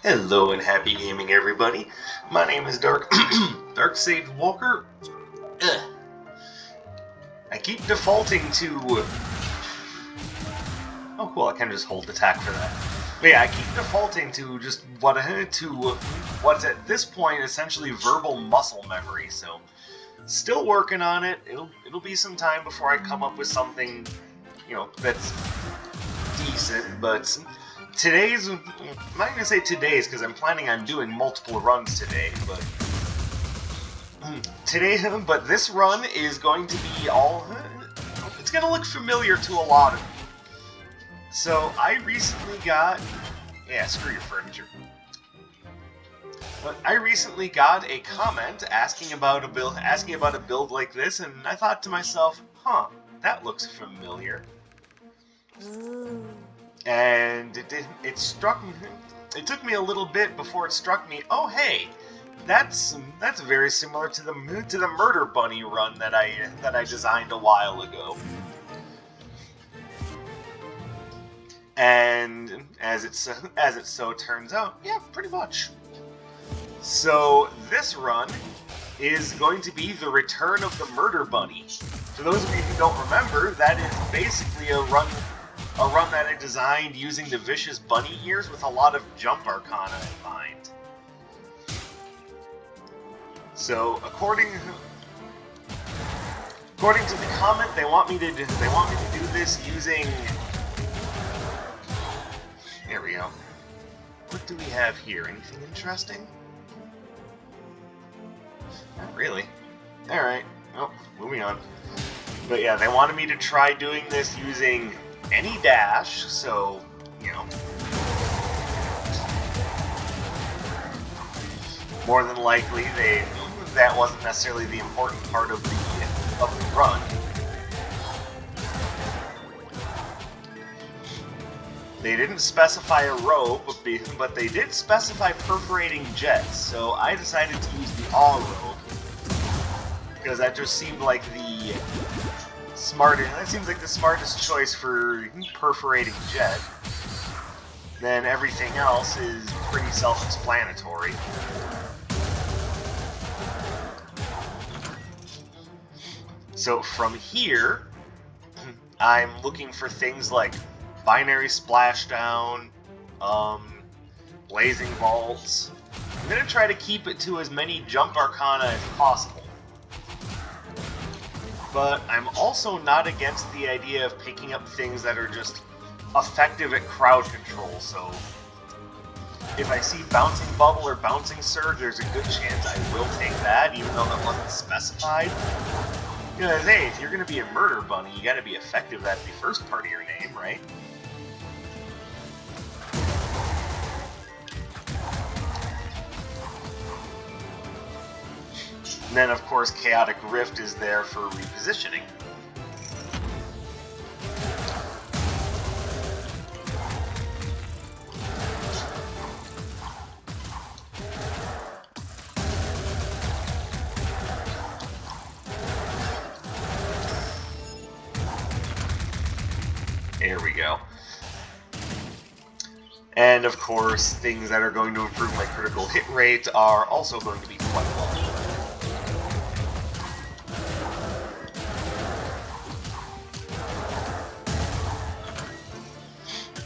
Hello and happy gaming, everybody. My name is Dark Sage Walker. Ugh. I keep defaulting to. Oh, cool! I can just hold attack for that. But yeah, I keep defaulting to just what's at this point essentially verbal muscle memory. So, still working on it. It'll be some time before I come up with something, that's decent, but. I'm not going to say today's because I'm planning on doing multiple runs today, but this run is going to be it's going to look familiar to a lot of you. So I recently got, screw your furniture. But I recently got a comment asking about a build like this, and I thought to myself, that looks familiar. And it struck me. It took me a little bit before it struck me. Oh, hey, that's very similar to the Murderbunny run that I designed a while ago. And as it so turns out, yeah, pretty much. So this run is going to be the return of the Murderbunny. For those of you who don't remember, that is basically a run that I designed using the Vicious Bunny ears with a lot of jump arcana in mind. So, according to the comment, they want me to do this using. There we go. What do we have here? Anything interesting? Not really. All right. Oh, moving on. But yeah, they wanted me to try doing this using any dash, so, more than likely that wasn't necessarily the important part of the run. They didn't specify a rope, but they did specify perforating jets, so I decided to use the all rope, because that just seemed like that seems like the smartest choice for perforating jet. Then everything else is pretty self-explanatory. So from here, I'm looking for things like binary splashdown, blazing vaults. I'm gonna try to keep it to as many jump arcana as possible. But I'm also not against the idea of picking up things that are just effective at crowd control, so if I see Bouncing Bubble or Bouncing Surge, there's a good chance I will take that, even though that wasn't specified. Hey, if you're going to be a Murder Bunny, you gotta be effective at the first part of your name, right? And then, of course, Chaotic Rift is there for repositioning. There we go. And, of course, things that are going to improve my critical hit rate are also going to be quite well.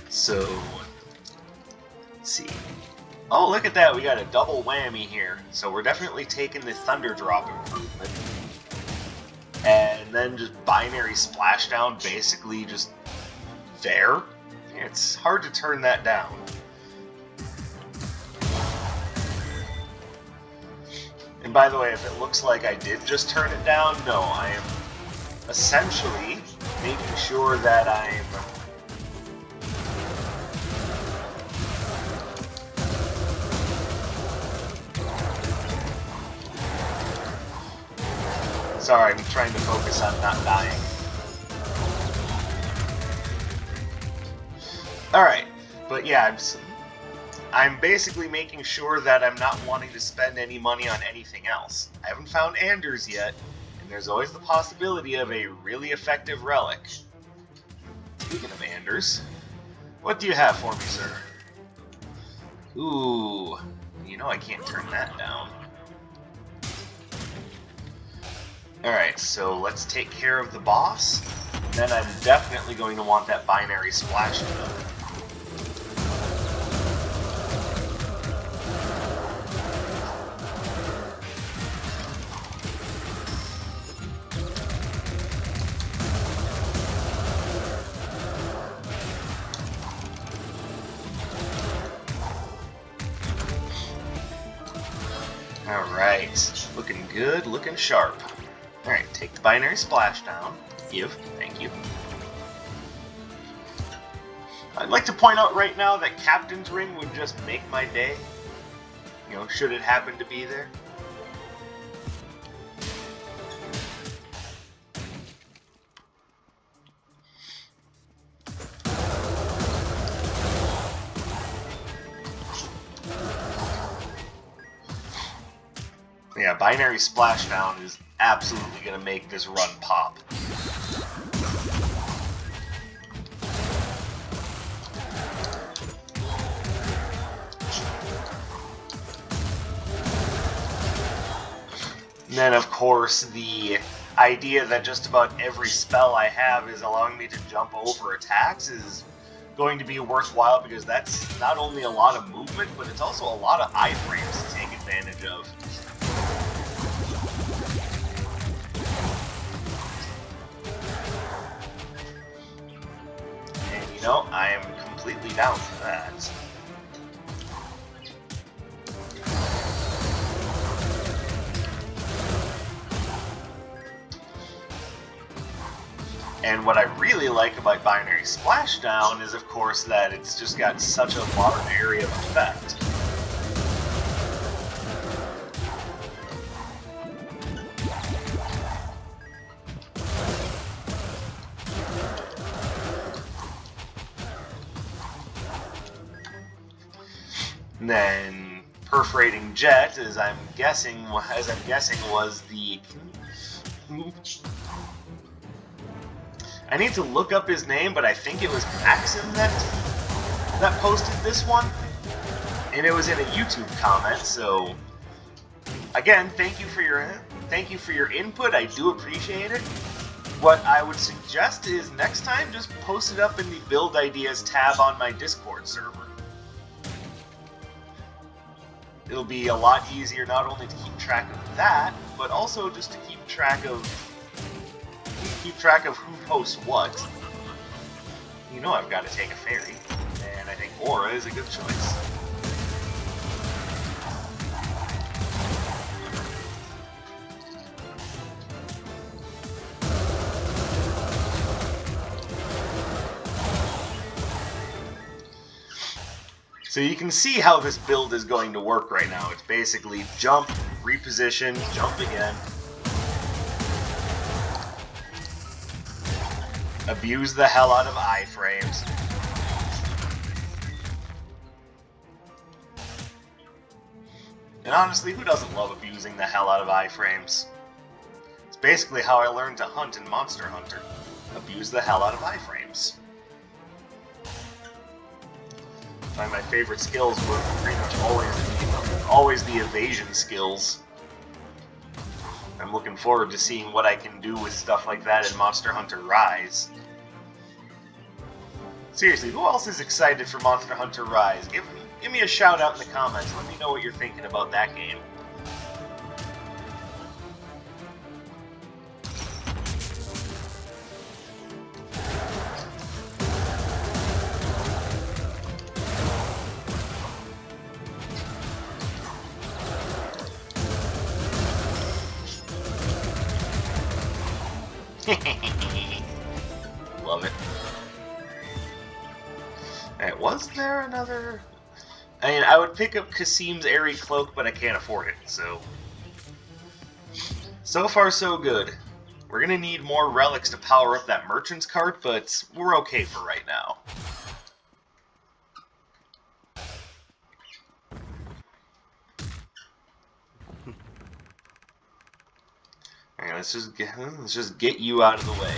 So, let's see. Oh, look at that, we got a double whammy here. So we're definitely taking the Thunder Drop improvement. And then just binary splashdown, basically just there. It's hard to turn that down. And by the way, if it looks like I did just turn it down, no, I am essentially making sure that I'm sorry, I'm trying to focus on not dying. Alright, but yeah, I'm basically making sure that I'm not wanting to spend any money on anything else. I haven't found Anders yet, and there's always the possibility of a really effective relic. Speaking of Anders, what do you have for me, sir? Ooh, you know I can't turn that down. Alright, so let's take care of the boss. Then I'm definitely going to want that binary splash done. Alright, looking good, looking sharp. Alright, take the binary splash down. Give, thank you. I'd like to point out right now that Captain's Ring would just make my day. You know, should it happen to be there. Yeah, binary splashdown is absolutely going to make this run pop. And then, of course, the idea that just about every spell I have is allowing me to jump over attacks is going to be worthwhile, because that's not only a lot of movement, but it's also a lot of iframes to take advantage of. And you know, I am completely down for that. And what I really like about Binary Splashdown is, of course, that it's just got such a large area of effect. And then Perforating Jet, as I'm guessing was the... I need to look up his name, but I think it was Maxim that posted this one, and it was in a YouTube comment. So, again, thank you for your input. I do appreciate it. What I would suggest is next time, just post it up in the Build Ideas tab on my Discord server. It'll be a lot easier not only to keep track of that, but also just to keep track of who posts what. You know I've got to take a ferry, and I think Aura is a good choice. So you can see how this build is going to work right now. It's basically jump, reposition, jump again. Abuse the hell out of iframes. And honestly, who doesn't love abusing the hell out of iframes? It's basically how I learned to hunt in Monster Hunter. Abuse the hell out of iframes. One of my favorite skills were pretty much always the evasion skills. I'm looking forward to seeing what I can do with stuff like that in Monster Hunter Rise. Seriously, who else is excited for Monster Hunter Rise? Give me a shout out in the comments. Let me know what you're thinking about that game. Love it. Alright, was there another... I mean, I would pick up Kasim's Airy Cloak, but I can't afford it, so... So far, so good. We're gonna need more relics to power up that Merchant's cart, but we're okay for right now. Alright, let's just get you out of the way.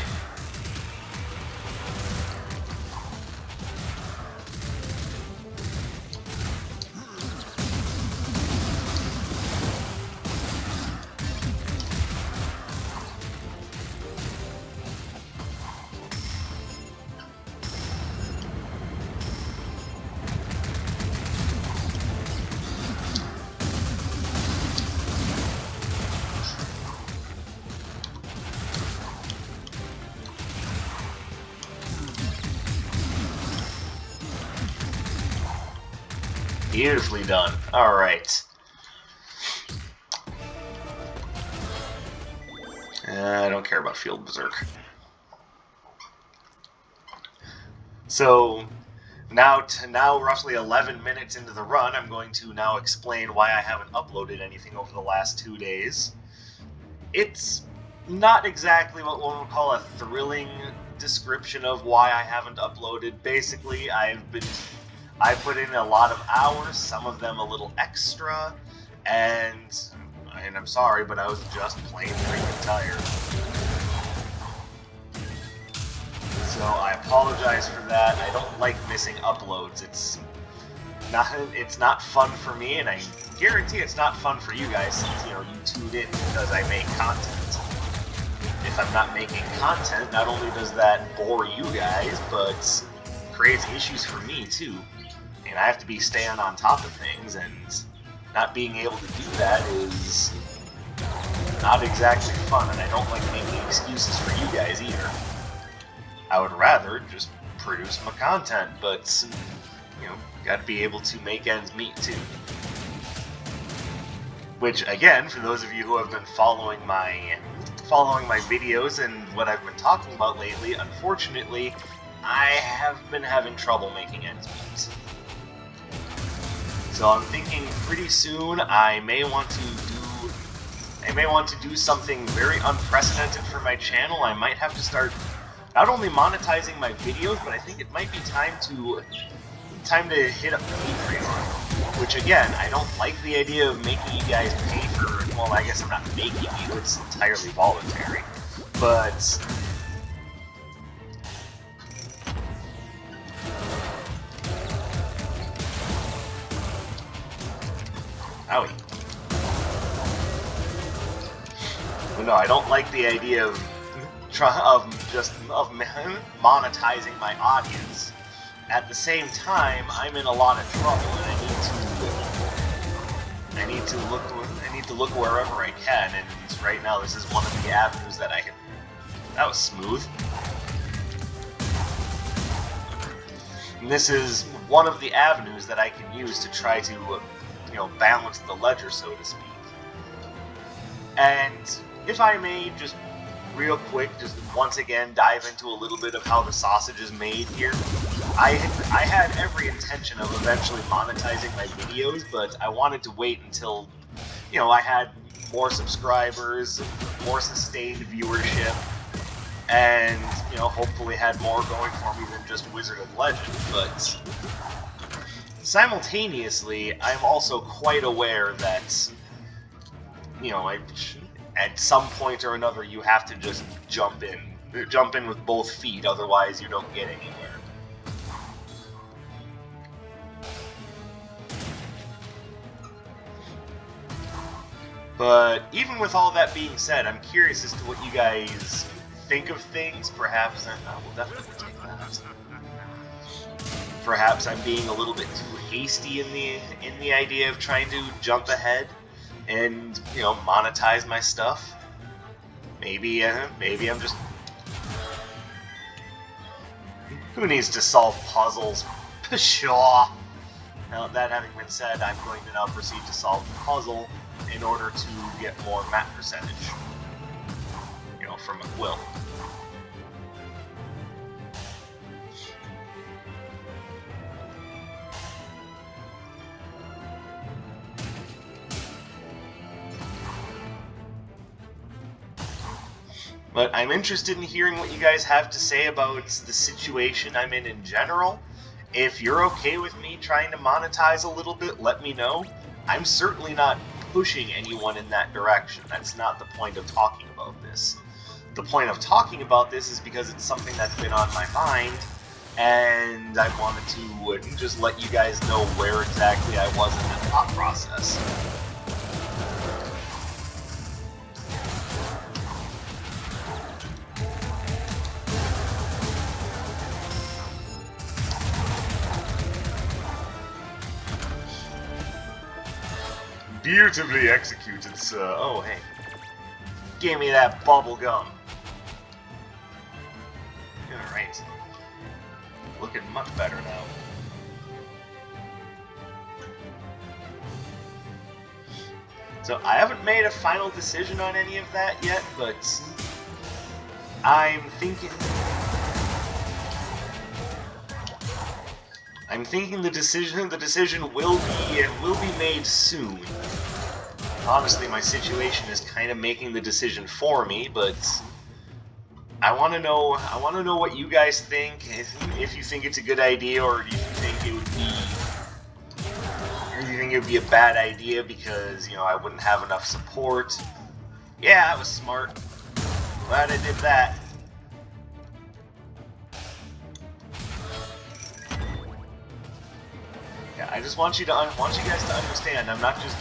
Beautifully done. Alright. I don't care about Field Berserk. So, now roughly 11 minutes into the run, I'm going to now explain why I haven't uploaded anything over the last 2 days. It's not exactly what one would call a thrilling description of why I haven't uploaded. Basically, I put in a lot of hours, some of them a little extra, and I'm sorry, but I was just plain freaking tired. So I apologize for that. I don't like missing uploads. It's not fun for me, and I guarantee it's not fun for you guys since you tuned in because I make content. If I'm not making content, not only does that bore you guys, but creates issues for me too. And I have to be staying on top of things, and not being able to do that is not exactly fun, and I don't like making excuses for you guys either. I would rather just produce my content, but gotta be able to make ends meet too. Which, again, for those of you who have been following my videos and what I've been talking about lately, unfortunately, I have been having trouble making ends meet. So I'm thinking pretty soon I may want to do something very unprecedented for my channel. I might have to start not only monetizing my videos, but I think it might be time to hit up Patreon. Which again, I don't like the idea of making you guys pay for. Well, I guess I'm not making you; it's entirely voluntary. But owie. But no, I don't like the idea of monetizing my audience. At the same time, I'm in a lot of trouble, and I need to look wherever I can. And right now, this is one of the avenues that I can. That was smooth. And this is one of the avenues that I can use to try to, balance the ledger, so to speak. And if I may, just real quick, just once again dive into a little bit of how the sausage is made here. I had every intention of eventually monetizing my videos, but I wanted to wait until, I had more subscribers, more sustained viewership, and, hopefully had more going for me than just Wizard of Legend. But simultaneously, I'm also quite aware that, at some point or another, you have to just jump in with both feet, otherwise you don't get anywhere. But even with all that being said, I'm curious as to what you guys think of things. Perhaps I will definitely take that. Perhaps I'm being a little bit too hasty in the idea of trying to jump ahead and monetize my stuff. Maybe I'm just. Who needs to solve puzzles? Pshaw. Now that having been said, I'm going to now proceed to solve the puzzle in order to get more map percentage. From a quill. But I'm interested in hearing what you guys have to say about the situation I'm in general. If you're okay with me trying to monetize a little bit, let me know. I'm certainly not pushing anyone in that direction. That's not the point of talking about this. The point of talking about this is because it's something that's been on my mind, and I wanted to just let you guys know where exactly I was in the thought process. Beautifully executed, sir. Oh, hey. Give me that bubble gum. Alright. Looking much better now. So I haven't made a final decision on any of that yet, but I'm thinking the decision will be made soon. Honestly, my situation is kind of making the decision for me, but I want to know what you guys think. If you think it's a good idea, or do you think it would be a bad idea because, you know, I wouldn't have enough support. Yeah, that was smart. Glad I did that. Yeah, I just want you guys to understand. I'm not just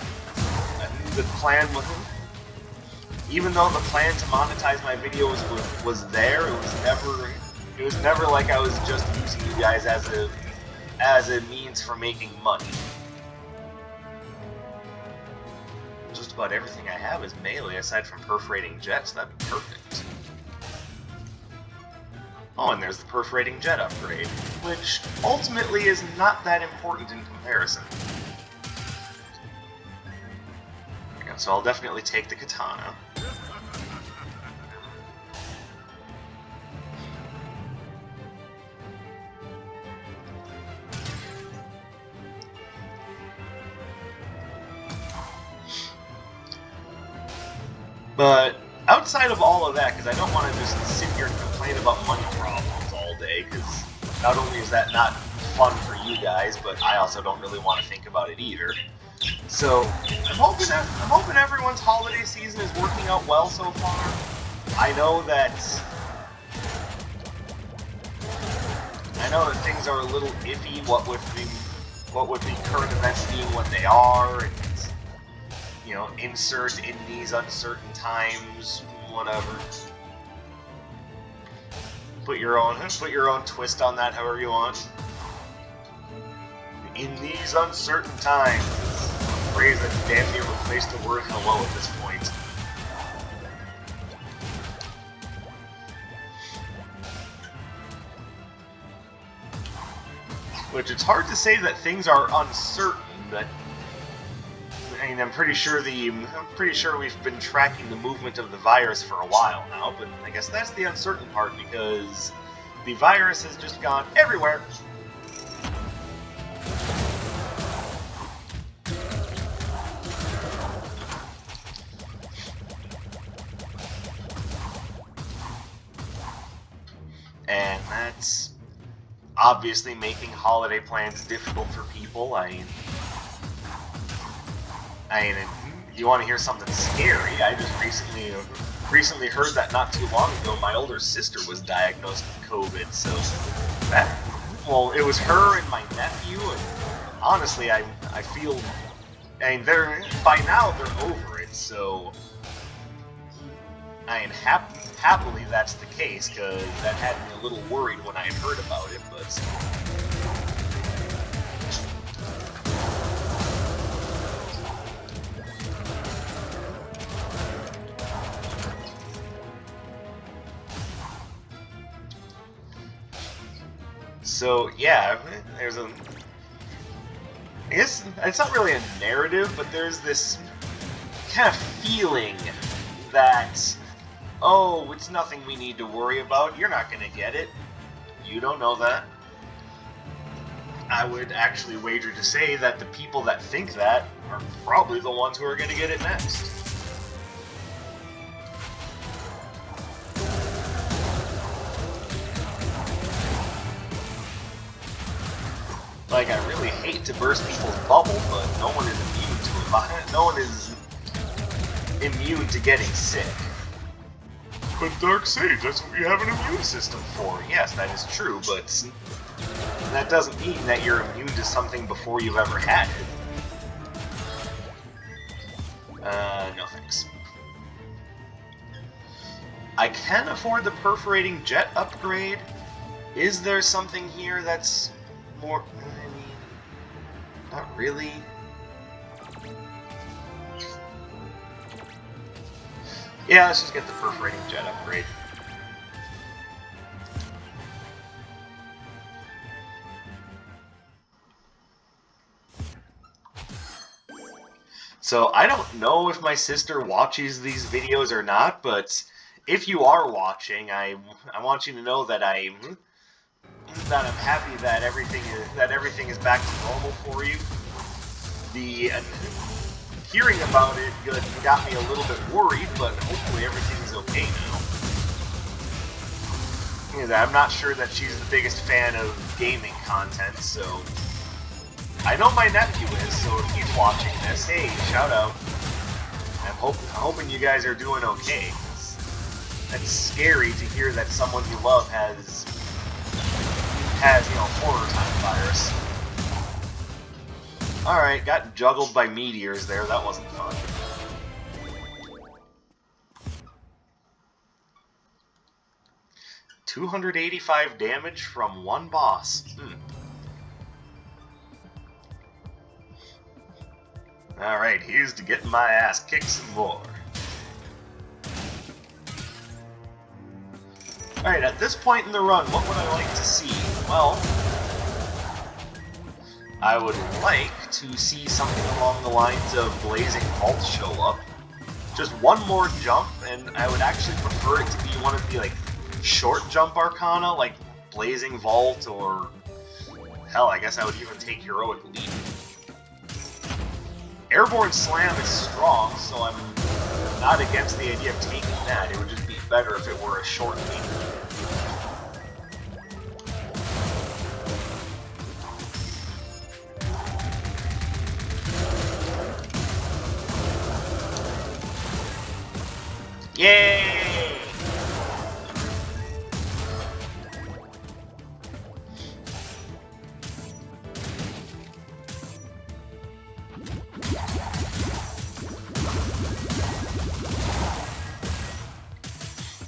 the plan with him. Even though the plan to monetize my videos was there, it was never like I was just using you guys as a means for making money. Just about everything I have is melee aside from perforating jets. That'd be perfect. Oh, and there's the perforating jet upgrade, which ultimately is not that important in comparison. And so I'll definitely take the katana. But outside of all of that, because I don't want to just sit here and complain about money problems all day, because not only is that not fun for you guys, but I also don't really want to think about it either. So I'm hoping everyone's holiday season is working out well so far. I know that things are a little iffy. What with the current events being what they are, and, you know, insert in these uncertain times, whatever. Put your own twist on that, however you want. In these uncertain times, a phrase that damn near replaced the word hello at this point. Which, it's hard to say that things are uncertain, but I mean, I'm pretty sure we've been tracking the movement of the virus for a while now, but I guess that's the uncertain part, because the virus has just gone everywhere. And that's obviously making holiday plans difficult for people. I mean, you want to hear something scary? I just recently heard that not too long ago my older sister was diagnosed with COVID. So it was her and my nephew, and honestly, I feel, I mean, by now they're over it. So I mean, happily that's the case, because that had me a little worried when I had heard about it, but. So yeah, I guess it's not really a narrative, but there's this kind of feeling that, oh, it's nothing we need to worry about, you're not going to get it. You don't know that. I would actually wager to say that the people that think that are probably the ones who are going to get it next. Like, I really hate to burst people's bubble, but no one is immune to getting sick. But Darkseid, that's what you have an immune system for. Yes, that is true, but that doesn't mean that you're immune to something before you've ever had it. No thanks. I can afford the perforating jet upgrade. Is there something here that's more... I mean, not really. Yeah, let's just get the perforating jet upgrade. So I don't know if my sister watches these videos or not, but if you are watching, I want you to know that I'm happy that everything is back to normal for you. The hearing about it got me a little bit worried, but hopefully everything's okay now. I'm not sure that she's the biggest fan of gaming content, so I know my nephew is, so if he's watching this, hey, shout out. I'm hoping you guys are doing okay. That's scary to hear that someone you love has horror time virus. Alright, got juggled by meteors there, that wasn't fun. $285 damage from one boss. Alright, here's to getting my ass kicked some more. Alright, at this point in the run, what would I like to see? Well, I would like to see something along the lines of Blazing Vault show up. Just one more jump, and I would actually prefer it to be one of the, like, short jump Arcana, like Blazing Vault, or hell, I guess I would even take Heroic Leap. Airborne Slam is strong, so I'm not against the idea of taking that. It would just be better if it were a short leap. Yay!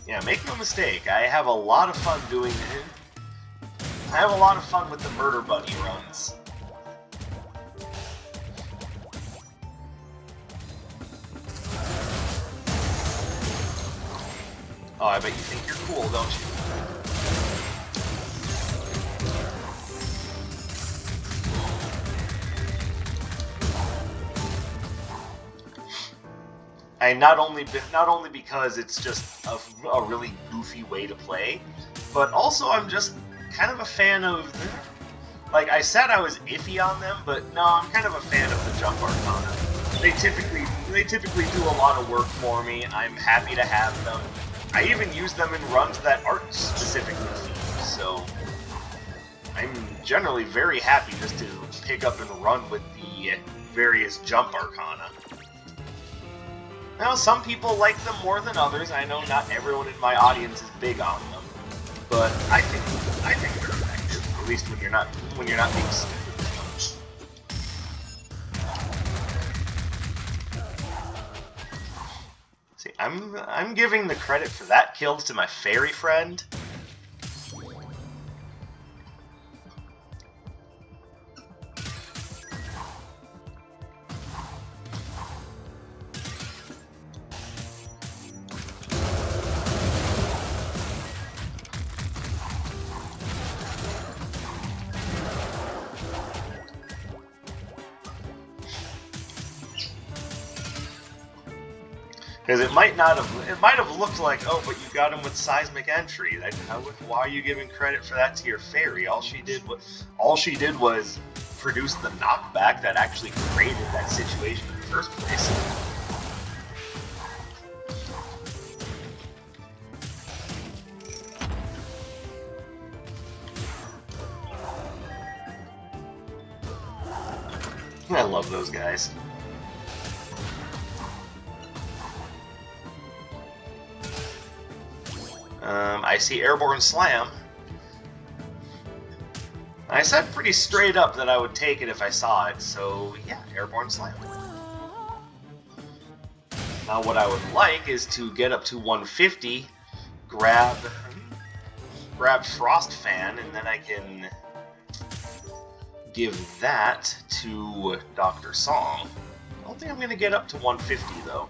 Yeah, make no mistake, I have a lot of fun doing it. I have a lot of fun with the Murderbunny runs. Oh, I bet you think you're cool, don't you? Not only because it's just a really goofy way to play, but also I'm just kind of a fan of, like I said I was iffy on them, but no, I'm kind of a fan of the jump Arcana. They typically do a lot of work for me. I'm happy to have them. I even use them in runs that aren't specifically themed, so I'm generally very happy just to pick up and run with the various jump Arcana. Now, some people like them more than others. I know not everyone in my audience is big on them, but I think they're effective. At least when you're not being stupid with them. See, I'm giving the credit for that kill to my fairy friend. Because it might have looked like, oh, but you got him with seismic entry. Why are you giving credit for that to your fairy? All she did was produce the knockback that actually created that situation in the first place. I love those guys. I see Airborne Slam. I said pretty straight up that I would take it if I saw it, so yeah, Airborne Slam. Now what I would like is to get up to 150, grab Frost Fan, and then I can give that to Dr. Song. I don't think I'm going to get up to 150 though.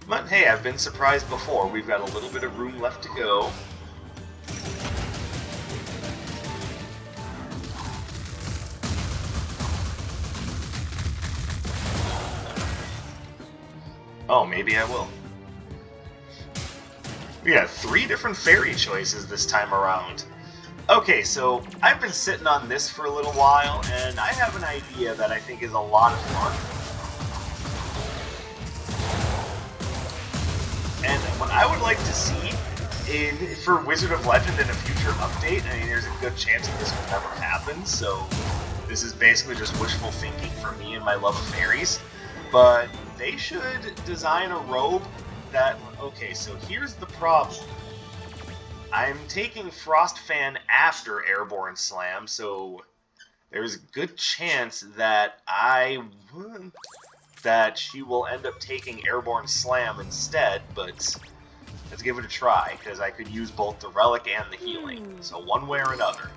But hey, I've been surprised before. We've got a little bit of room left to go. Oh, maybe I will. We got 3 different fairy choices this time around. Okay, so I've been sitting on this for a little while, and I have an idea that I think is a lot of fun. And what I would like to see for Wizard of Legend in a future update, I mean, there's a good chance that this will never happen, so this is basically just wishful thinking for me and my love of fairies. But they should design a robe that... Okay, so here's the problem. I'm taking Frostfan after Airborne Slam, so there's a good chance that she will end up taking Airborne Slam instead, but let's give it a try, because I could use both the Relic and the Healing, so one way or another.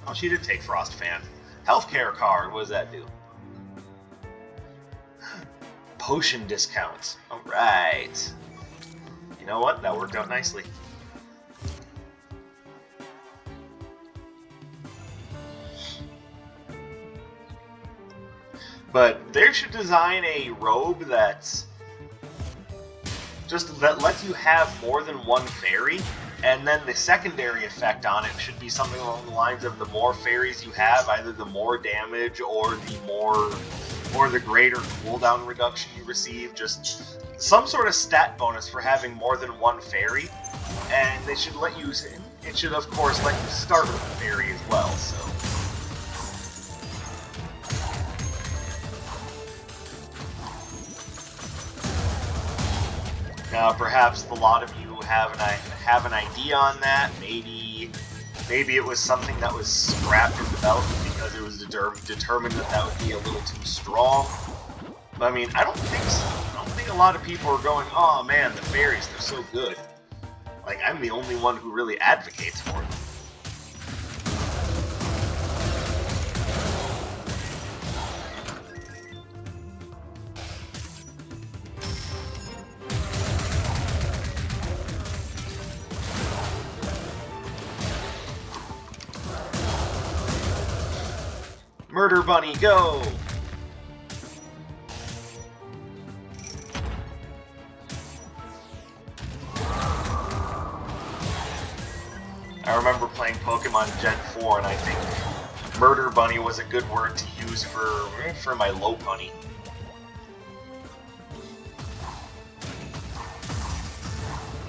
Oh, she did take Frostfan. Healthcare card, what does that do? Potion discounts. Alright. You know what? That worked out nicely. But they should design a robe that lets you have more than one fairy, and then the secondary effect on it should be something along the lines of the more fairies you have, either the more damage or the greater cooldown reduction you receive. Just some sort of stat bonus for having more than one fairy, and they should let you. It should of course let you start with a fairy as well. So. Now, perhaps a lot of you have an idea on that. Maybe it was something that was scrapped in development because it was determined that would be a little too strong. But I mean, I don't think so. I don't think a lot of people are going, "Oh man, the fairies, they're so good." Like, I'm the only one who really advocates for them. Murderbunny, go! I remember playing Pokemon Gen 4, and I think Murderbunny was a good word to use for my Lopunny.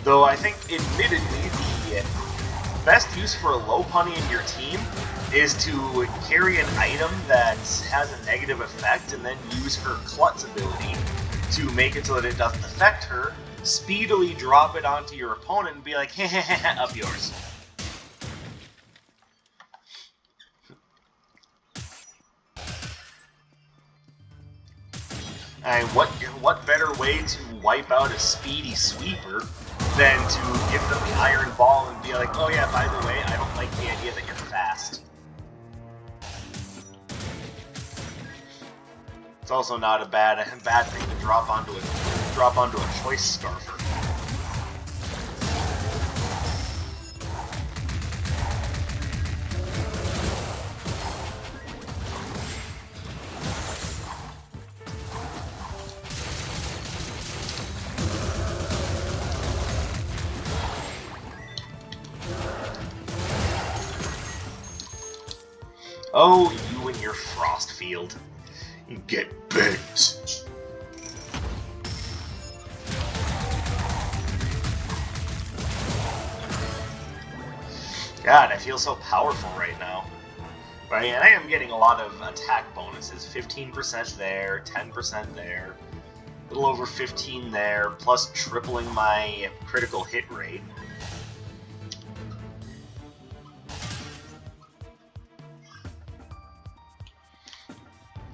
Though I think, admittedly, the best use for a Lopunny in your team is to carry an item that has a negative effect and then use her Klutz ability to make it so that it doesn't affect her, speedily drop it onto your opponent and be like, heh, up yours. And what better way to wipe out a speedy sweeper than to give them the Iron Ball and be like, oh yeah, by the way, I don't like the idea that you're fast. It's also not a bad thing to drop onto a choice scarfer. Oh, you and your frost field. Get baked. God, I feel so powerful right now. But I am getting a lot of attack bonuses. 15% there, 10% there, a little over 15 there, plus tripling my critical hit rate.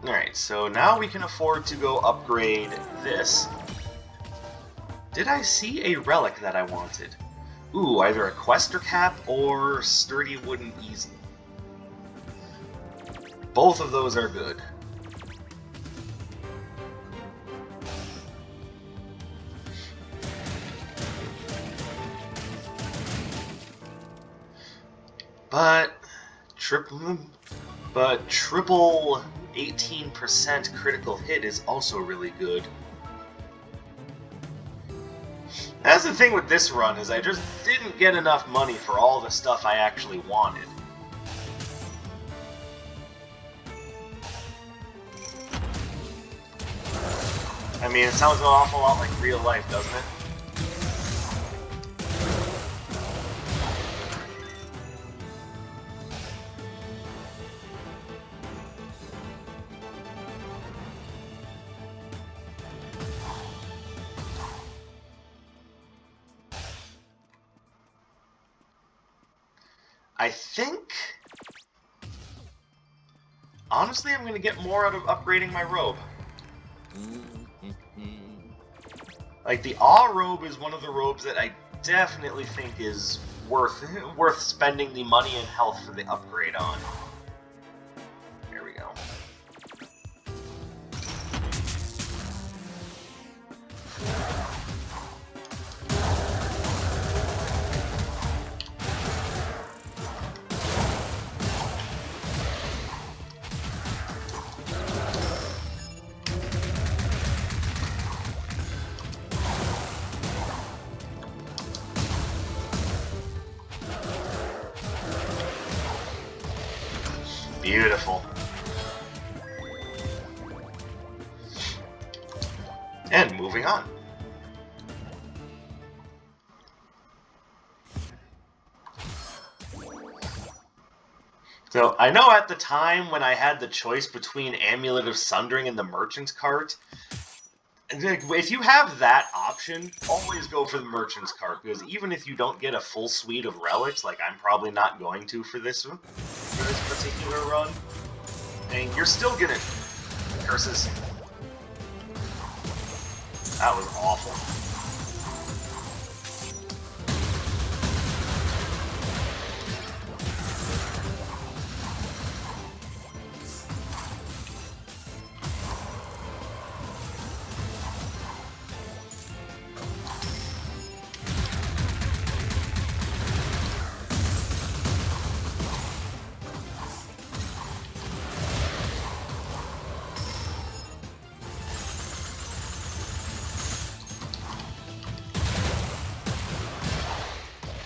Alright, so now we can afford to go upgrade this. Did I see a relic that I wanted? Ooh, either a Quester Cap or Sturdy Wooden Easel. Both of those are good. But triple 18% critical hit is also really good. That's the thing with this run, is I just didn't get enough money for all the stuff I actually wanted. I mean, it sounds an awful lot like real life, doesn't it? I think... honestly, I'm going to get more out of upgrading my robe. Like, the Awe robe is one of the robes that I definitely think is worth spending the money and health for the upgrade on. There we go. Beautiful. And moving on. So, I know at the time when I had the choice between Amulet of Sundering and the Merchant's Cart, if you have that option, always go for the Merchant's Cart, because even if you don't get a full suite of relics, like I'm probably not going to for this particular run, and you're still gonna... Curses. That was awful.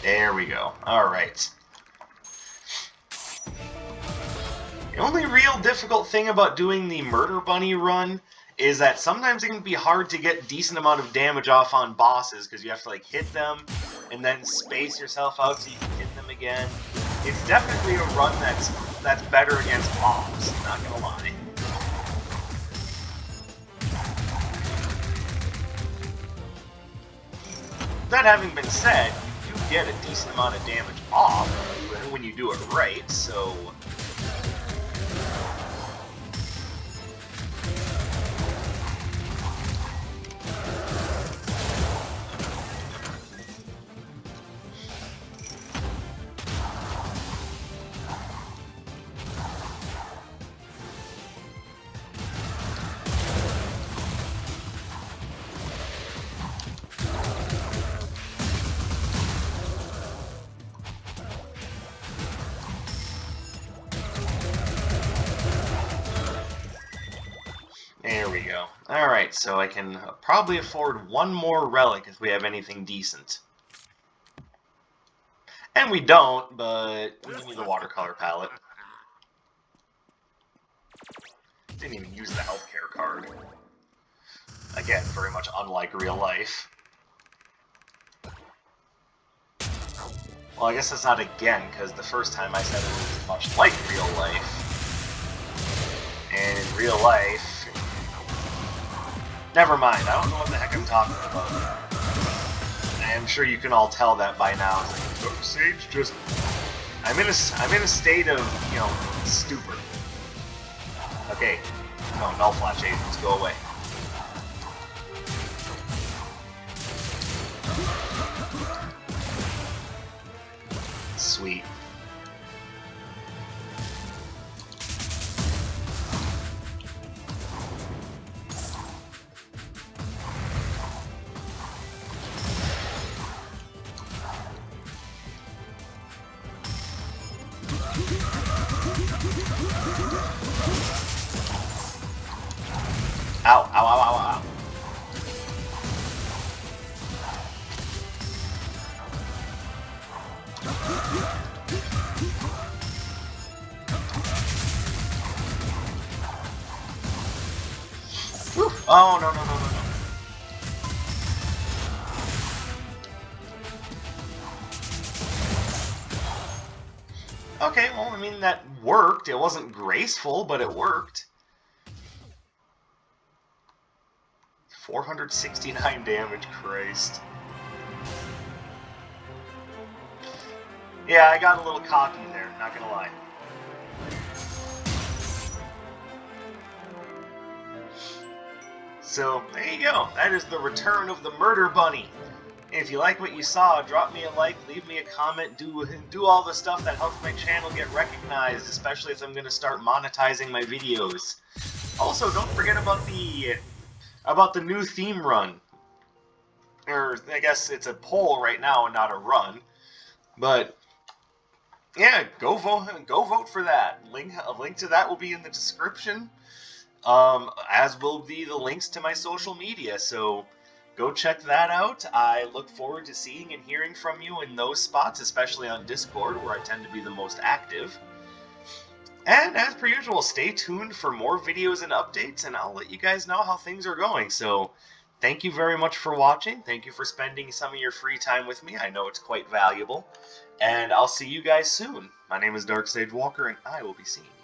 There we go. Alright. The only real difficult thing about doing the Murderbunny run is that sometimes it can be hard to get decent amount of damage off on bosses, because you have to like hit them and then space yourself out so you can hit them again. It's definitely a run that's better against mobs, not gonna lie. That having been said, you do get a decent amount of damage off when you do it right, so... There we go. Alright, so I can probably afford one more relic if we have anything decent. And we don't, but we need the watercolor palette. Didn't even use the healthcare card. Again, very much unlike real life. Well, I guess that's not again, because the first time I said it was much like real life. And in real life... Never mind, I don't know what the heck I'm talking about. I'm sure you can all tell that by now. It's like, Sage just... I'm in a state of, you know, stupor. Okay. No, null flash agents, go away. Sweet. Ow, ow, ow, ow, ow. Oh, no, no, no, no, no. Okay, well, I mean, that worked. It wasn't graceful, but it worked. 469 damage, Christ. Yeah, I got a little cocky there, not gonna lie. So, there you go. That is the return of the Murder Bunny. If you like what you saw, drop me a like, leave me a comment, do all the stuff that helps my channel get recognized, especially as I'm going to start monetizing my videos. Also, don't forget about the new theme run. Or, I guess it's a poll right now and not a run. But, yeah, go vote for that. A link to that will be in the description. As will be the links to my social media, so go check that out. I look forward to seeing and hearing from you in those spots, especially on Discord, where I tend to be the most active. And as per usual, stay tuned for more videos and updates, and I'll let you guys know how things are going. So, thank you very much for watching. Thank you for spending some of your free time with me. I know it's quite valuable. And I'll see you guys soon. My name is Dark Sage Walker, and I will be seeing you.